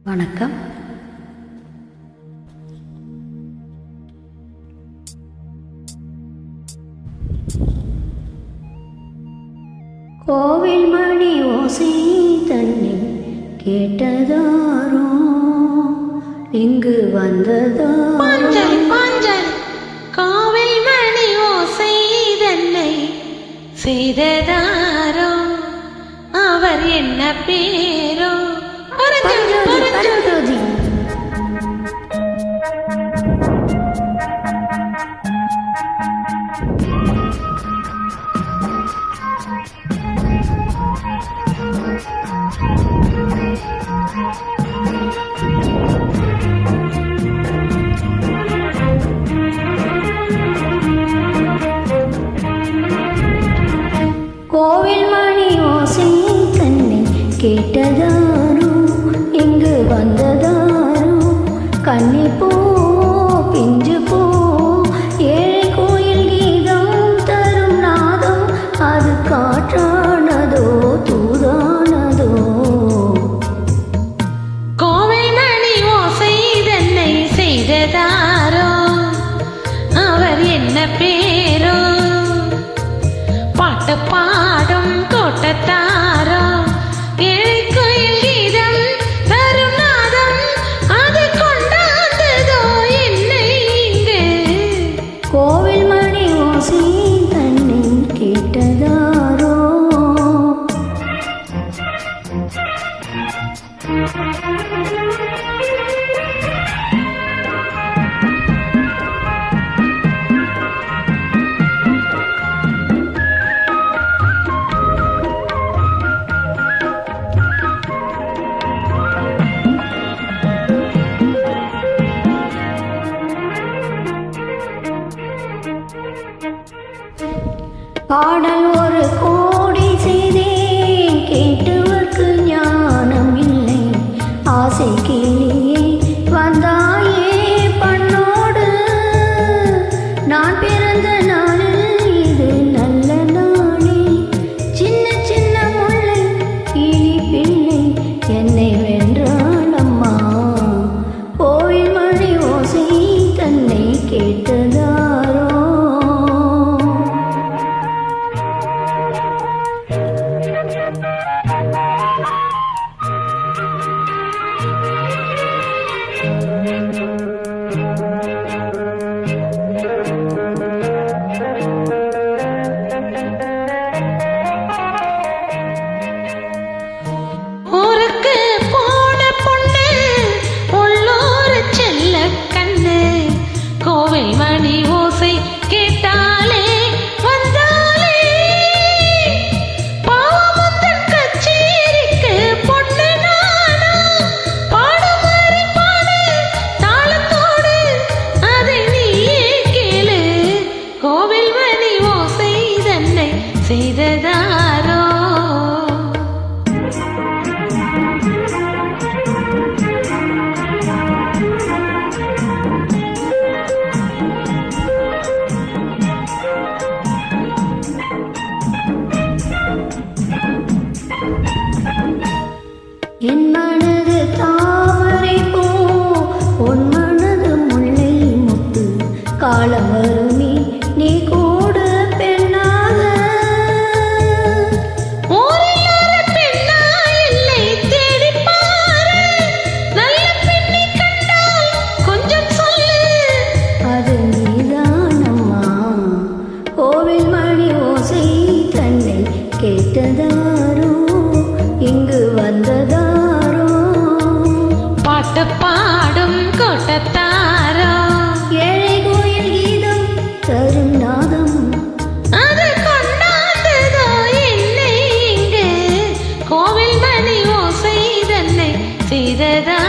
வணக்கம். கோவில் மணி ஓசை தன்னை கேட்டதாரோ, இங்கு வந்ததாரோ. கோவில் மணி ஓசை தன்னை செய்ததாரோ, அவர் என்ன பேரோ? பரஞ்சோதி. கோவில் மணி ஓசை தன்னை கேட்டதாரோ, இங்கு வந்ததாரோ. கன்னி போ பிஞ்சு போ, ஏழை கோயில் கீதம் தரும் நாதம், அது காற்றானதோ தூதானதோ? கோவில் மணி ஓசை தன்னை செய்ததாரோ, அவர் என்ன பேரோ? பாட்டு பாடும் கோட்டத்தாரோ, ஏழை கோயில் கீதம் தரும் நாதம், அது கொண்டாந்ததோ என்னை இங்கு? கோவில் மணி ஓசை தன்னை கேட்டதாரோ. பாடல் ஒரு கோடி செய்தேன், கேட்டவர்க்கு ஞானம் இல்லை. ஆசை கிளியே வந்தாயே பண்ணோடு, நான் பிறந்த நாளில் இது நல்ல நாளே. சின்ன சின்ன முல்லை கிளி பிள்ளை என்னை வென்றாளம்மா. கோவில் மணி ஓசை தன்னை கேட்டதாரோ. ஊருக்கு போன பொண்ணு, உள்ளூர் செல்ல கண்ணு, கோவில் மணி ஓசை கேட்டாலே வந்தாலே. பாவமுந்தன் கச்சேரிக்கு பொண்ணு நானா, பாடுமாறி பாடு தாளத்தோடு, அதை நீயே கேளு. கோவில் மணி ஓசை தன்னை செய்ததாரோ? என் மனது தாமரை பூ, உன் மனது முல்லை முத்து. காலம் வருமே நீ கூட பெண்ணாக. ஊரில் ஒரு பெண்ணா இல்லை தேடிப் பாரு, நல்ல பெண்ணை கண்டால் கொஞ்சம் சொல்லு. அது நீதானம்மா. கோவில் மணி ஓசை தன்னை கேட்டதாரோ, இங்கு வந்ததாரோ. பாட்டு பாடும் கோட்டத்தாரோ, ஏழை கோயில் கீதம் தரும் நாதம், அது கொண்டாந்ததோ என்னை இங்கு? கோவில் மணி ஓசை தன்னை செய்ததா